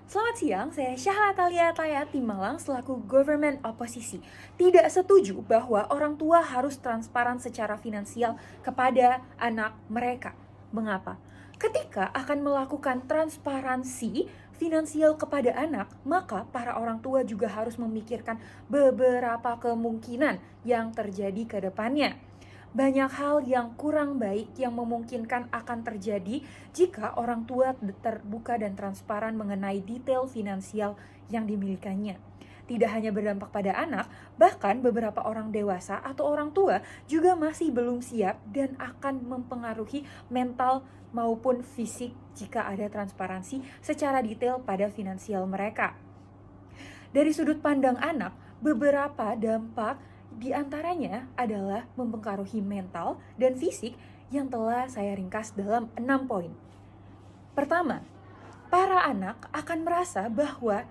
Selamat siang, saya Syahla Talia Tayati Malang selaku Government Oposisi. Tidak setuju bahwa orang tua harus transparan secara finansial kepada anak mereka. Mengapa? Ketika akan melakukan transparansi finansial kepada anak, maka para orang tua juga harus memikirkan beberapa kemungkinan yang terjadi ke depannya. Banyak hal yang kurang baik yang memungkinkan akan terjadi jika orang tua terbuka dan transparan mengenai detail finansial yang dimilikannya. Tidak hanya berdampak pada anak, bahkan beberapa orang dewasa atau orang tua juga masih belum siap dan akan mempengaruhi mental maupun fisik jika ada transparansi secara detail pada finansial mereka. Dari sudut pandang anak, beberapa dampak di antaranya adalah mempengaruhi mental dan fisik yang telah saya ringkas dalam 6 poin. Pertama, para anak akan merasa bahwa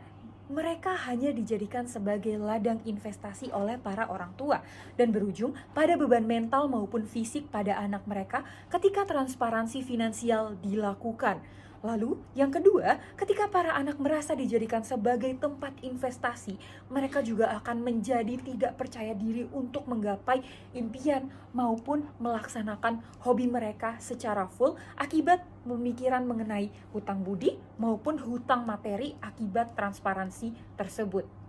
mereka hanya dijadikan sebagai ladang investasi oleh para orang tua dan berujung pada beban mental maupun fisik pada anak mereka ketika transparansi finansial dilakukan. Lalu, yang kedua, ketika para anak merasa dijadikan sebagai tempat investasi, mereka juga akan menjadi tidak percaya diri untuk menggapai impian maupun melaksanakan hobi mereka secara full akibat pemikiran mengenai hutang budi maupun hutang materi akibat transparansi tersebut.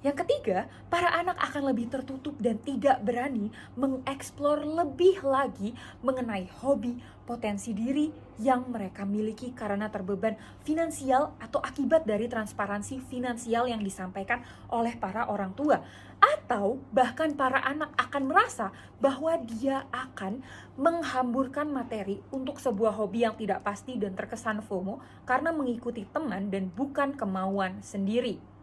Yang ketiga, para anak akan lebih tertutup dan tidak berani mengeksplor lebih lagi mengenai hobi, potensi diri yang mereka miliki karena terbeban finansial atau akibat dari transparansi finansial yang disampaikan oleh para orang tua. Atau bahkan para anak akan merasa bahwa dia akan menghamburkan materi untuk sebuah hobi yang tidak pasti dan terkesan FOMO karena mengikuti teman dan bukan kemauan sendiri.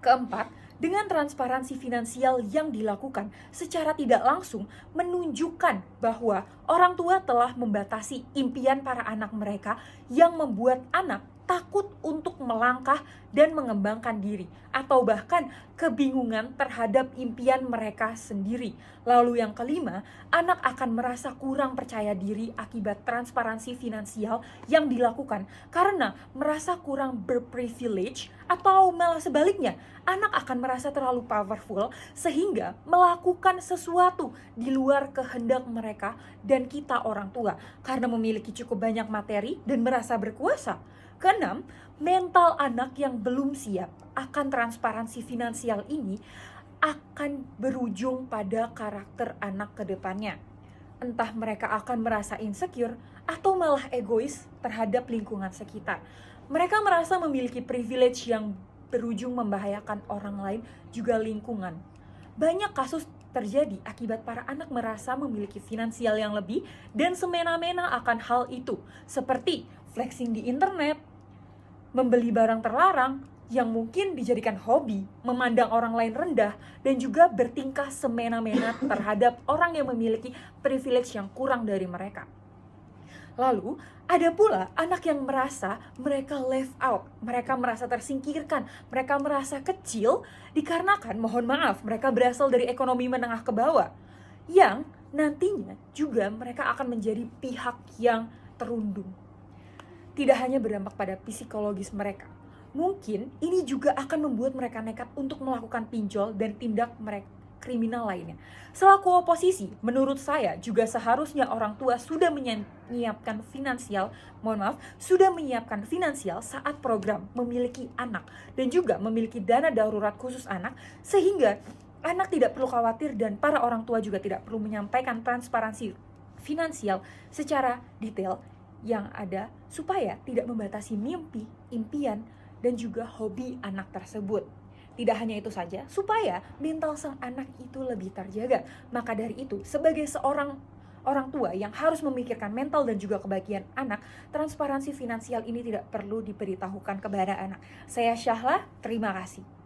Keempat, dengan transparansi finansial yang dilakukan secara tidak langsung menunjukkan bahwa orang tua telah membatasi impian para anak mereka yang membuat anak takut untuk melangkah dan mengembangkan diri atau bahkan kebingungan terhadap impian mereka sendiri. Lalu yang kelima, anak akan merasa kurang percaya diri akibat transparansi finansial yang dilakukan karena merasa kurang berprivilege atau malah sebaliknya, anak akan merasa terlalu powerful sehingga melakukan sesuatu di luar kehendak mereka dan kita orang tua karena memiliki cukup banyak materi dan merasa berkuasa. Keenam, mental anak yang belum siap akan transparansi finansial ini akan berujung pada karakter anak ke depannya. Entah mereka akan merasa insecure atau malah egois terhadap lingkungan sekitar. Mereka merasa memiliki privilege yang berujung membahayakan orang lain juga lingkungan. Banyak kasus terjadi akibat para anak merasa memiliki finansial yang lebih dan semena-mena akan hal itu, seperti flexing di internet, membeli barang terlarang yang mungkin dijadikan hobi, memandang orang lain rendah, dan juga bertingkah semena-mena terhadap orang yang memiliki privilege yang kurang dari mereka. Lalu, ada pula anak yang merasa mereka left out, mereka merasa tersingkirkan, mereka merasa kecil dikarenakan, mohon maaf, mereka berasal dari ekonomi menengah ke bawah, yang nantinya juga mereka akan menjadi pihak yang terundung. Tidak hanya berdampak pada psikologis mereka, mungkin ini juga akan membuat mereka nekat untuk melakukan pinjol dan tindak mereka kriminal lainnya. Selaku oposisi, menurut saya juga seharusnya orang tua sudah menyiapkan finansial saat program memiliki anak dan juga memiliki dana darurat khusus anak sehingga anak tidak perlu khawatir dan para orang tua juga tidak perlu menyampaikan transparansi finansial secara detail yang ada supaya tidak membatasi mimpi, impian, dan juga hobi anak tersebut. Tidak hanya itu saja, supaya mental sang anak itu lebih terjaga. Maka dari itu, sebagai seorang orang tua yang harus memikirkan mental dan juga kebahagiaan anak, transparansi finansial ini tidak perlu diberitahukan kepada anak. Saya Syahla, terima kasih.